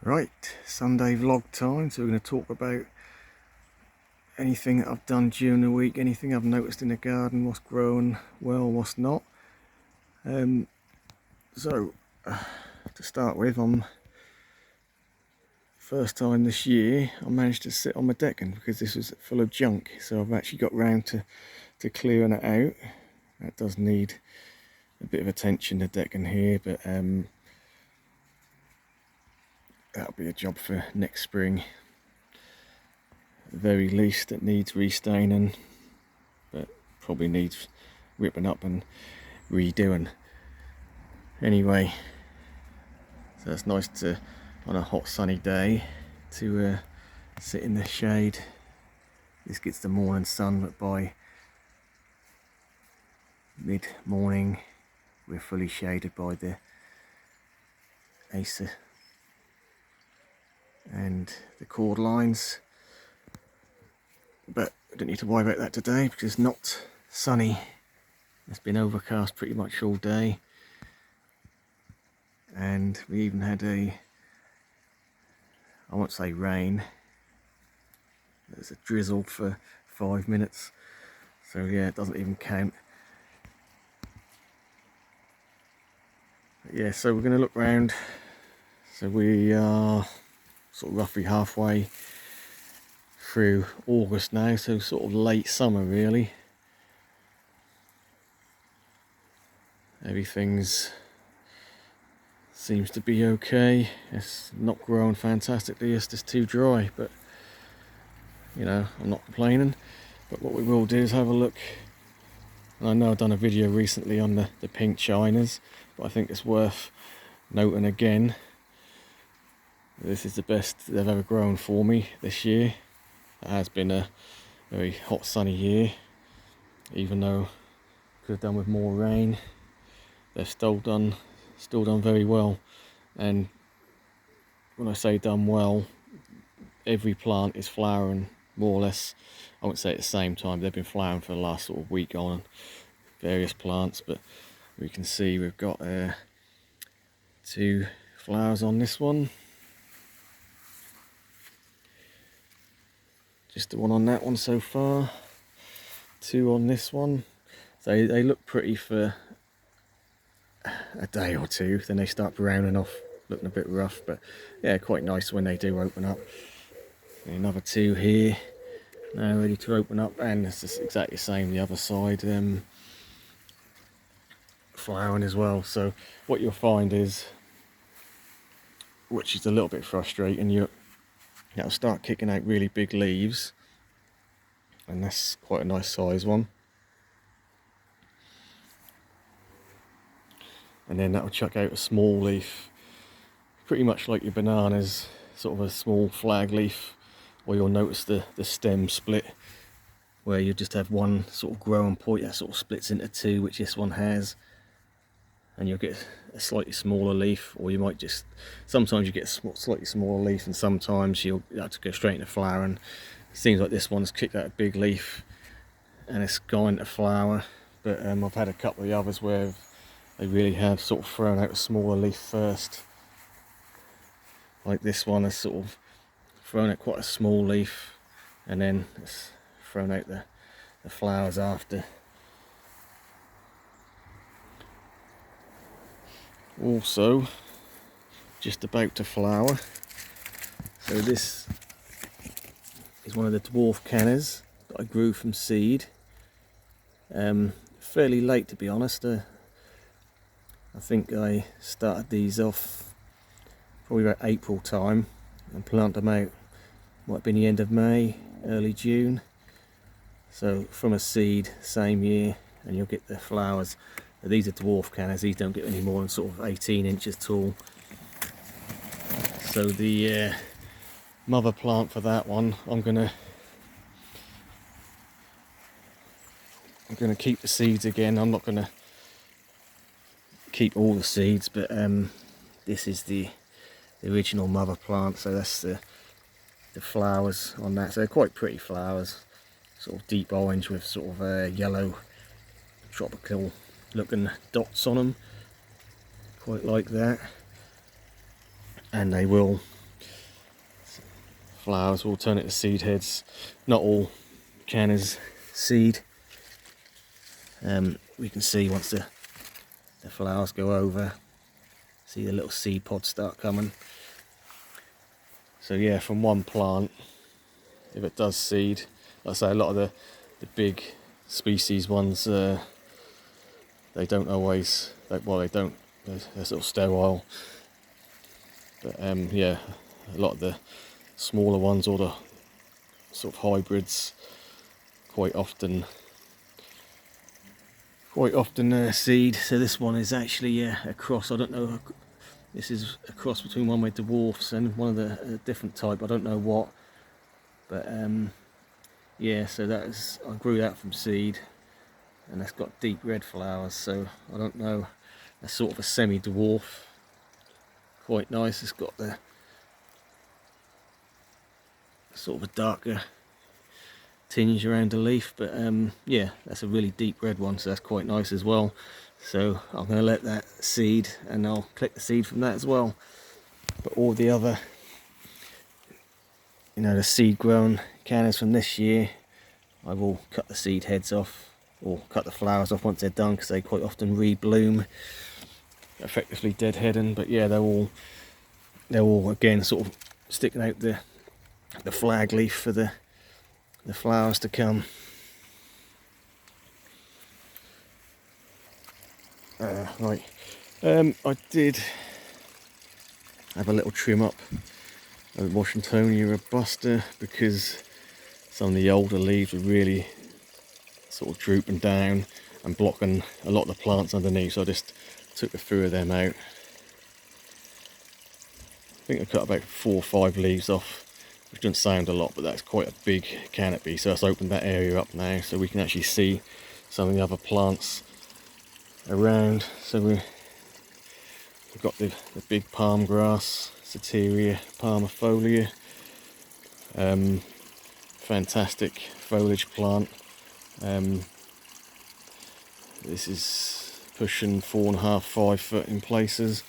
Right, Sunday vlog time. So we're going to talk about anything that I've done during the week, anything I've noticed in the garden, what's grown well, what's not. To start with, first time this year I managed to sit on my decking because this was full of junk. So I've actually got round to clearing it out. That does need a bit of attention, the decking here, but that'll be a job for next spring. At the very least, it needs restaining, but probably needs ripping up and redoing. Anyway, so it's nice to, on a hot sunny day, to sit in the shade. This gets the morning sun, but by mid-morning we're fully shaded by the acer and the cord lines. But I don't need to worry about that today because it's not sunny. It's been overcast pretty much all day, and we even had I won't say rain, there's a drizzle for 5 minutes, so yeah, it doesn't even count. But yeah, so we're going to look round. So we are sort of roughly halfway through August now, so sort of late summer really. Everything's seems to be okay. It's not growing fantastically, it's just too dry, but you know, I'm not complaining. But what we will do is have a look, and I know I've done a video recently on the pink chinas, but I think it's worth noting again. This is the best they've ever grown for me this year. It has been a very hot sunny year, even though could have done with more rain. They've still done very well, and when I say done well, every plant is flowering more or less. I won't say at the same time, they've been flowering for the last sort of week on various plants, but we can see we've got 2 flowers on this one. Just the one on that one so far, 2 on this one. So they look pretty for a day or two, then they start browning off, looking a bit rough, but yeah, quite nice when they do open up. And another 2 here, now ready to open up, and it's just exactly the same the other side, flowering as well. So what you'll find is, which is a little bit frustrating, that'll start kicking out really big leaves, and that's quite a nice size one. And then that'll chuck out a small leaf, pretty much like your bananas, sort of a small flag leaf, or you'll notice the stem split, where you just have one sort of growing point that sort of splits into 2, which this one has, and you'll get a slightly smaller leaf, or you might just, sometimes you get a slightly smaller leaf, and sometimes you'll have to go straight into flower. And it seems like this one's kicked out a big leaf and it's gone into flower, but I've had a couple of the others where they really have sort of thrown out a smaller leaf first. Like this one has sort of thrown out quite a small leaf, and then it's thrown out the flowers after. Also, just about to flower. So this is one of the dwarf cannas that I grew from seed. Fairly late, to be honest. I think I started these off probably about April time and planted them out, might have been the end of May, early June. So from a seed, same year, and you'll get the flowers. These are dwarf cannas, these don't get any more than sort of 18 inches tall. So the mother plant for that one, I'm gonna keep the seeds again. I'm not gonna keep all the seeds, but this is the original mother plant, so that's the flowers on that. So they're quite pretty flowers, sort of deep orange with sort of yellow tropical looking dots on them, quite like that. And they will flowers. We'll turn it to seed heads. Not all cannas seed. We can see once the flowers go over, see the little seed pods start coming. So yeah, from one plant, if it does seed, like I say, a lot of the big species ones, they don't always, they don't, they're sort of sterile. But yeah, a lot of the smaller ones, or the sort of hybrids, quite often seed. So this one is actually a cross. I don't know, this is a cross between one with dwarfs and one of the different type, I don't know what, but yeah, so that is, I grew that from seed, and that's got deep red flowers, so I don't know, that's sort of a semi-dwarf, quite nice. It's got the sort of a darker tinge around the leaf, but yeah, that's a really deep red one, so that's quite nice as well. So I'm going to let that seed, and I'll collect the seed from that as well. But all the other, you know, the seed grown cannas from this year, I will cut the seed heads off, or cut the flowers off once they're done, because they quite often rebloom, effectively deadheading. But yeah, they're all again sort of sticking out the flag leaf for the flowers to come. Right, I did have a little trim up of Washingtonia robusta, because some of the older leaves were really sort of drooping down and blocking a lot of the plants underneath, so I just took a few of them out. I think I cut about 4 or 5 leaves off, which doesn't sound a lot, but that's quite a big canopy. So let's open that area up now so we can actually see some of the other plants around. So we've got the big palm grass, Soteria palmifolia, fantastic foliage plant. This is pushing 4.5, 5 foot in places.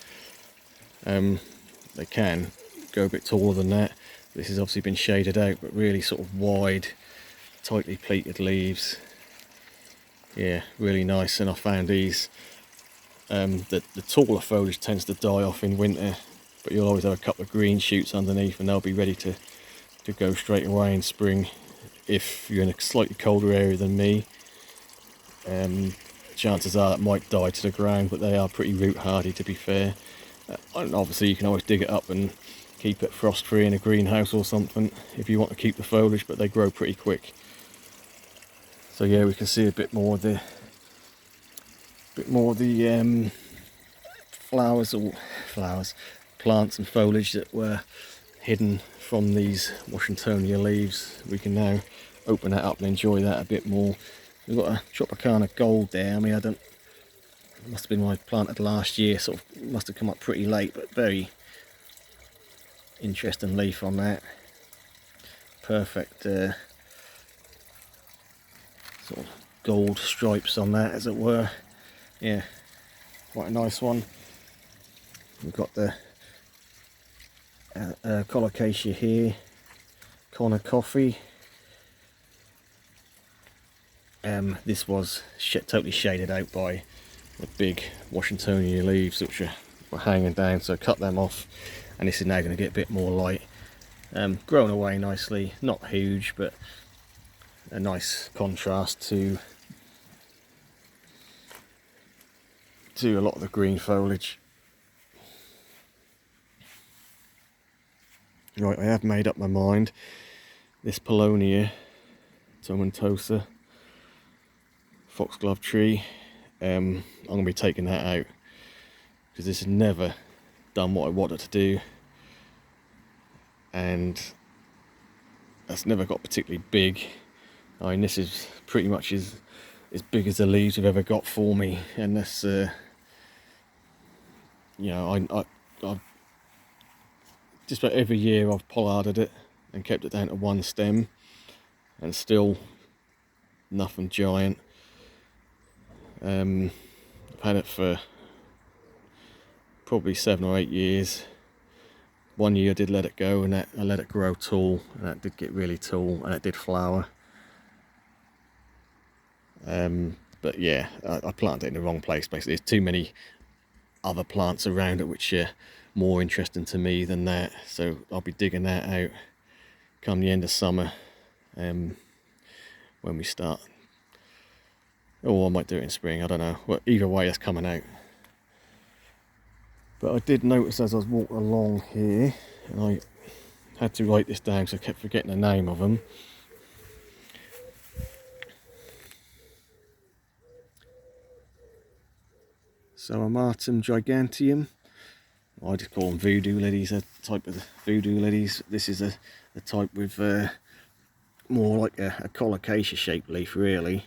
They can go a bit taller than that. This has obviously been shaded out, but really sort of wide, tightly pleated leaves. Yeah, really nice. And I found these, the taller foliage tends to die off in winter, but you'll always have a couple of green shoots underneath, and they'll be ready to go straight away in spring. If you're in a slightly colder area than me, chances are it might die to the ground, but they are pretty root hardy, to be fair. And obviously you can always dig it up and keep it frost free in a greenhouse or something if you want to keep the foliage, but they grow pretty quick. So yeah, we can see a bit more of the plants and foliage that were hidden from these Washingtonia leaves. We can now open that up and enjoy that a bit more. We've got a Tropicana Gold there. I mean, it must have been one I planted last year, sort of must have come up pretty late, but very interesting leaf on that. Perfect sort of gold stripes on that, as it were. Yeah, quite a nice one. We've got the colocasia here, Connor Coffee. This was totally shaded out by the big Washingtonia leaves which were hanging down, so I cut them off, and this is now going to get a bit more light. Grown away nicely, not huge, but a nice contrast to a lot of the green foliage. Right, I have made up my mind. This Paulownia tomentosa foxglove tree, I'm going to be taking that out, because this has never done what I wanted to do, and that's never got particularly big. I mean, this is pretty much as big as the leaves have ever got for me, and that's you know, I've just about every year I've pollarded it and kept it down to one stem, and still nothing giant. I've had it for probably 7 or 8 years. one year I did let it go, and I let it grow tall, and that did get really tall, and it did flower. But yeah, I planted it in the wrong place basically. There's too many other plants around it which are more interesting to me than that, so I'll be digging that out come the end of summer, when we start. Or I might do it in spring, I don't know. Well, either way, it's coming out. But I did notice as I was walking along here, and I had to write this down because I kept forgetting the name of them. Sauromatum giganteum. I just call them voodoo lilies, a type of voodoo lilies. This is a type with more like a colocasia shaped leaf really,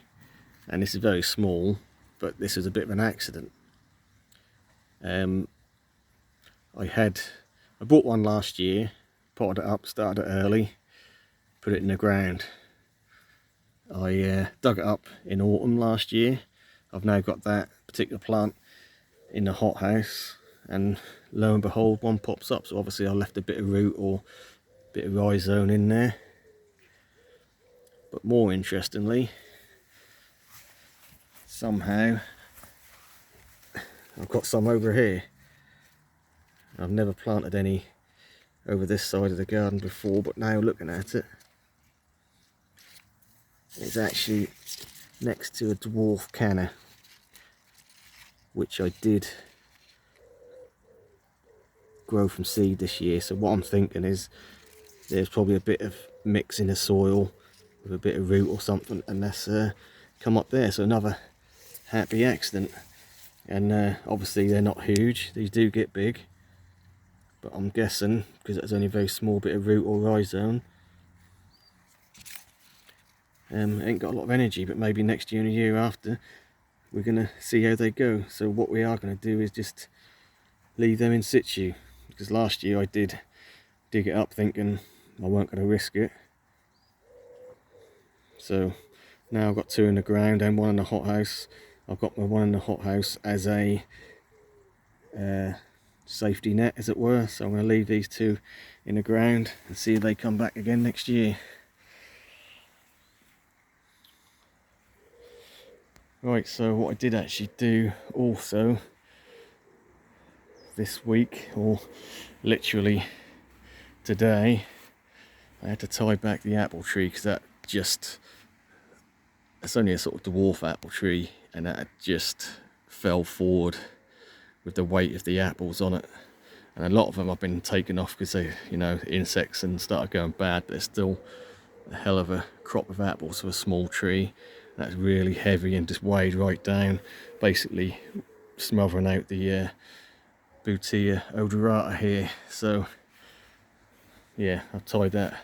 and this is very small, but this is a bit of an accident. I bought one last year, potted it up, started it early, put it in the ground. I dug it up in autumn last year. I've now got that particular plant in the hothouse, and lo and behold, one pops up. So obviously I left a bit of root or a bit of rhizome in there. But more interestingly, somehow I've got some over here. I've never planted any over this side of the garden before, but now looking at it, it's actually next to a dwarf canna, which I did grow from seed this year. So what I'm thinking is there's probably a bit of mix in the soil with a bit of root or something, and that's come up there. So another happy accident. And obviously they're not huge, these do get big, but I'm guessing because it's only a very small bit of root or rhizome, ain't got a lot of energy. But maybe next year and a year after, we're gonna see how they go. So what we are going to do is just leave them in situ, because last year I did dig it up thinking I weren't going to risk it. So now I've got two in the ground and one in the hothouse. I've got my one in the hothouse as a safety net, as it were. So I'm going to leave these two in the ground and see if they come back again next year. Right, so what I did actually do also this week, or literally today, I had to tie back the apple tree, because it's only a sort of dwarf apple tree, and that just fell forward with the weight of the apples on it. And a lot of them I've been taken off because they, insects and started going bad, but there's still a hell of a crop of apples for a small tree. That's really heavy and just weighed right down, basically smothering out the Butea odorata here. So yeah, I've tied that,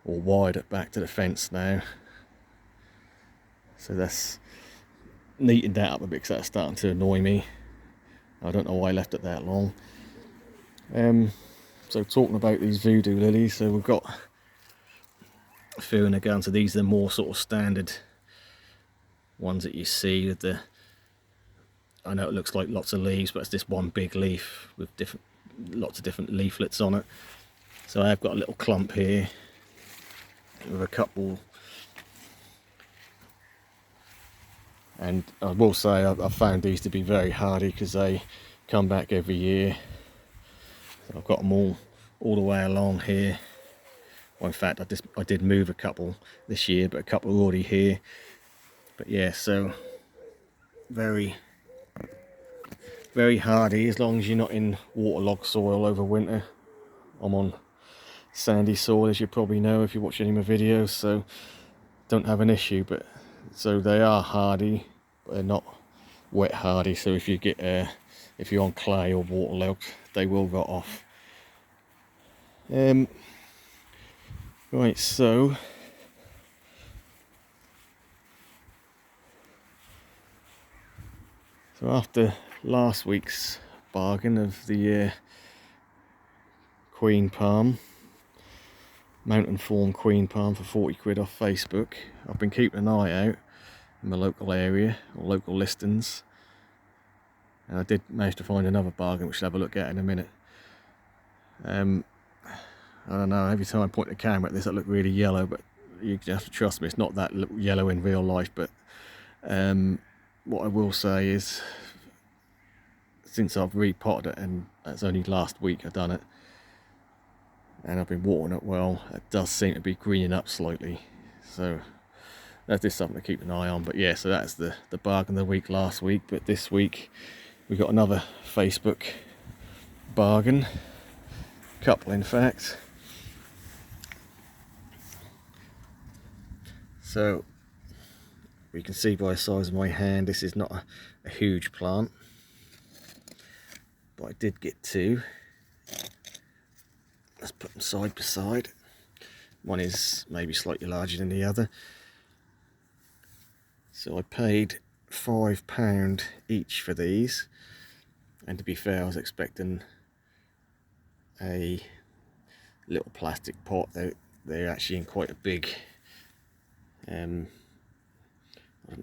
or wired it back to the fence now. So that's neatened that up a bit, because that's starting to annoy me. I don't know why I left it that long. So talking about these voodoo lilies, so we've got a few in the garden. So these are the more sort of standard ones that you see with the, I know it looks like lots of leaves, but it's just one big leaf with lots of different leaflets on it. So I've got a little clump here with a couple, and I will say I've found these to be very hardy because they come back every year. So I've got them all the way along here. Well, in fact, I did move a couple this year, but a couple are already here. But yeah, so very, very hardy as long as you're not in waterlogged soil over winter. I'm on sandy soil, as you probably know if you watch any of my videos, so don't have an issue. But so they are hardy, but they're not wet hardy. So if you're on clay or waterlogged, they will rot off. Right, so after last week's bargain of the Queen Palm, mountain fawn Queen Palm for 40 quid off Facebook, I've been keeping an eye out in my local area, or local listings, and I did manage to find another bargain which I'll have a look at in a minute. I don't know, every time I point the camera at this I look really yellow, but you have to trust me, it's not that yellow in real life. But what I will say is, since I've repotted it, and that's only last week I've done it, and I've been watering it well, it does seem to be greening up slightly. So that is something to keep an eye on. But yeah, so that's the bargain of the week last week. But this week we got another Facebook bargain, couple in fact. So you can see by the size of my hand, this is not a huge plant, but I did get two. Let's put them side by side. One is maybe slightly larger than the other. So I paid £5 each for these, and to be fair, I was expecting a little plastic pot. They're actually in quite a big, I don't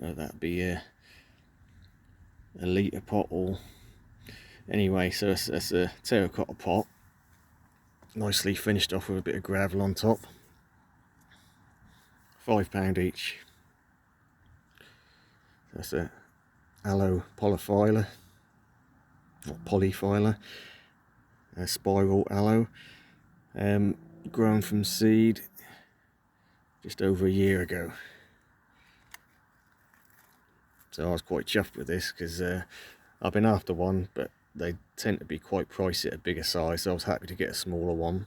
know, that'd be a litre pot, or anyway, so it's a terracotta pot, nicely finished off with a bit of gravel on top. £5 each. That's a aloe polyphylla, or polyphylla, a spiral aloe, grown from seed just over a year ago. So I was quite chuffed with this, because I've been after one, but they tend to be quite pricey at a bigger size, so I was happy to get a smaller one.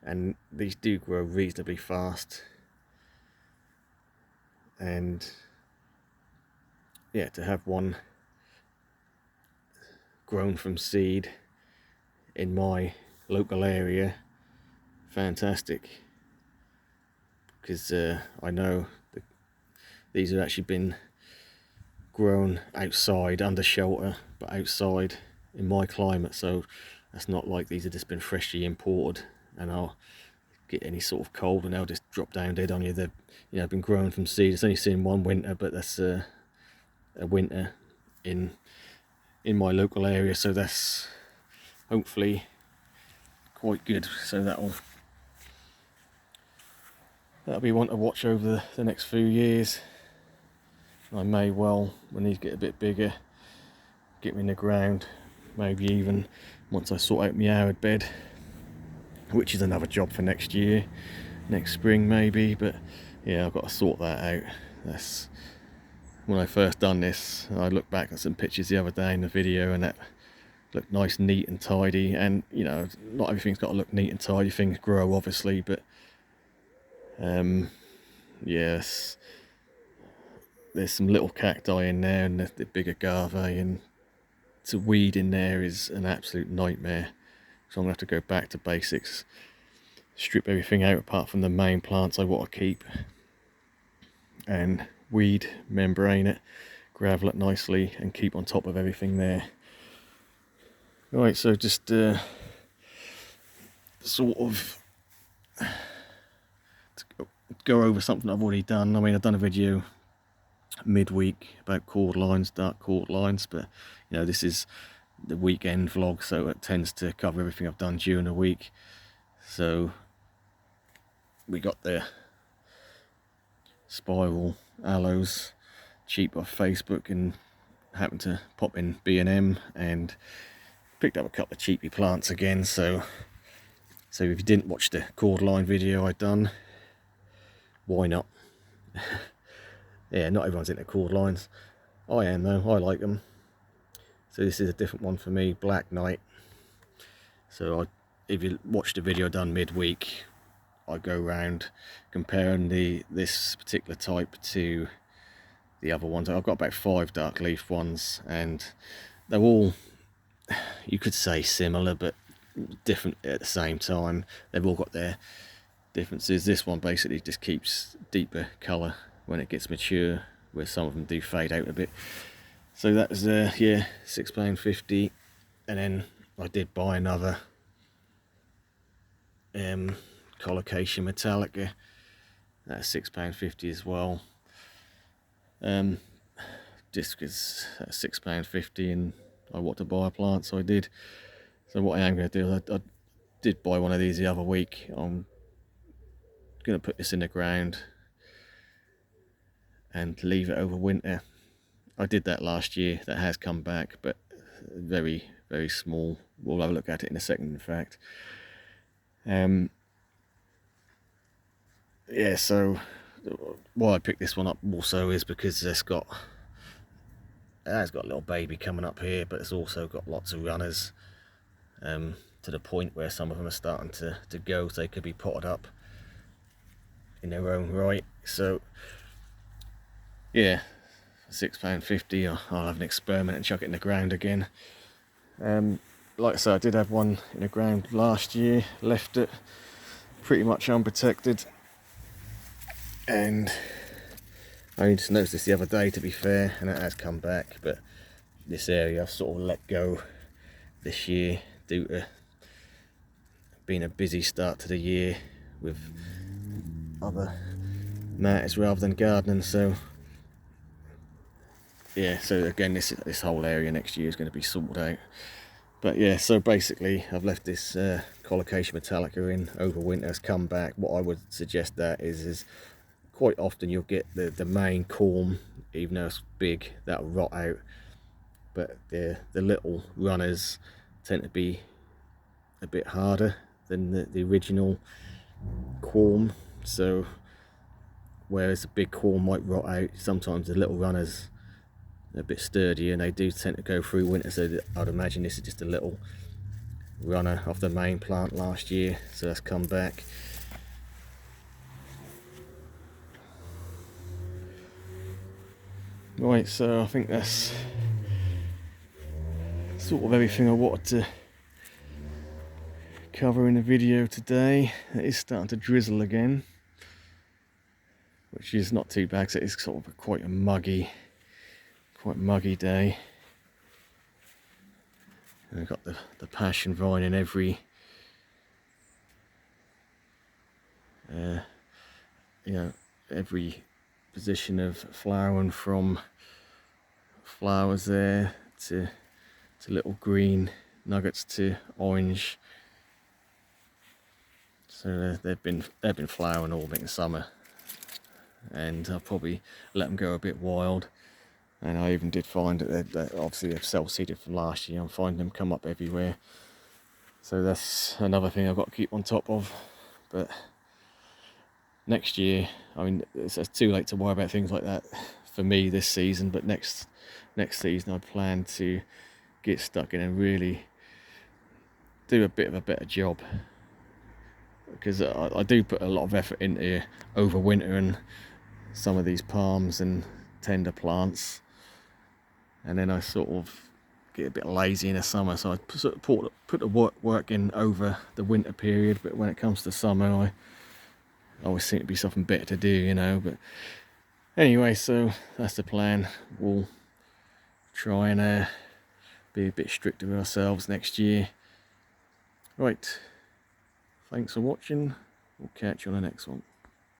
And these do grow reasonably fast, and yeah, to have one grown from seed in my local area, fantastic, because I know that these have actually been grown outside under shelter, but outside in my climate, so that's not like these have just been freshly imported and I'll get any sort of cold and they'll just drop down dead on you. They've, you know, been grown from seed. It's only seen one winter, but that's a winter in my local area, so that's hopefully quite good. So that'll be one to watch over the next few years. I may well, when these get a bit bigger, get them in the ground, maybe even once I sort out my arid bed, which is another job for next year, next spring maybe. But yeah, I've got to sort that out. That's when I first done this. I looked back at some pictures the other day in the video, and that looked nice, neat and tidy. And you know, not everything's got to look neat and tidy, things grow obviously, but yes, there's some little cacti in there, and the bigger agave, and to weed in there is an absolute nightmare. So I'm going to have to go back to basics, strip everything out apart from the main plants I want to keep, and weed, membrane it, gravel it nicely, and keep on top of everything there. Right, so just sort of to go over something I've already done. I mean, I've done a video midweek about chord lines, dark chord lines, but you know, this is the weekend vlog, so it tends to cover everything I've done during the week. So we got the spiral aloes cheap off Facebook, and happened to pop in B&M and picked up a couple of cheapy plants again. So if you didn't watch the chord line video I done, why not? Yeah, not everyone's into chord lines. I am though, I like them. So this is a different one for me, Black Knight. So if you watch the video done midweek, I go around comparing this particular type to the other ones. I've got about 5 dark leaf ones, and they're all, you could say similar, but different at the same time. They've all got their differences. This one basically just keeps deeper colour when it gets mature, where some of them do fade out a bit. So that was yeah, £6.50, and then I did buy another colocasia metallica. That's £6.50 as well. Just because that's £6.50 and I want to buy a plant, so I did. So what I am going to do is I did buy one of these the other week. I'm going to put this in the ground and leave it over winter. I did that last year. That has come back, but very, very small. We'll have a look at it in a second, in fact. Yeah, so why I picked this one up also is because it has got a little baby coming up here, but it's also got lots of runners, to the point where some of them are starting to go, so they could be potted up in their own right. So yeah, £6.50, I'll have an experiment and chuck it in the ground again. Like I said, I did have one in the ground last year, left it pretty much unprotected, and I only just noticed this the other day, to be fair, and it has come back. But this area I've sort of let go this year due to being a busy start to the year with other matters rather than gardening. So yeah, so again, this whole area next year is going to be sorted out. But yeah, so basically I've left this colocasia metallica in over winter. Has come back. What I would suggest that is quite often you'll get the main corm, even though it's big, that'll rot out, but the little runners tend to be a bit harder than the original corm. So whereas the big corm might rot out, sometimes the little runners are a bit sturdier and they do tend to go through winter. So I'd imagine this is just a little runner off the main plant last year, so that's come back. Right, so I think that's sort of everything I wanted to cover in the video today. It is starting to drizzle again, which is not too bad because it is sort of quite muggy day. And I've got the passion vine in every every position of flowering, from flowers there to little green nuggets to orange. So they've been flowering all in summer, and I'll probably let them go a bit wild. And I even did find that obviously they've self-seeded from last year. I'm finding them come up everywhere. So that's another thing I've got to keep on top of. But next year, I mean, it's too late to worry about things like that for me this season. But next season, I plan to get stuck in and really do a bit of a better job, because I do put a lot of effort into over winter and some of these palms and tender plants, and then I sort of get a bit lazy in the summer, so I sort of put the work in over the winter period. But when it comes to summer, I always seem to be something better to do, you know. But anyway, so that's the plan. We'll try and be a bit stricter with ourselves next year. Right, thanks for watching. We'll catch you on the next one.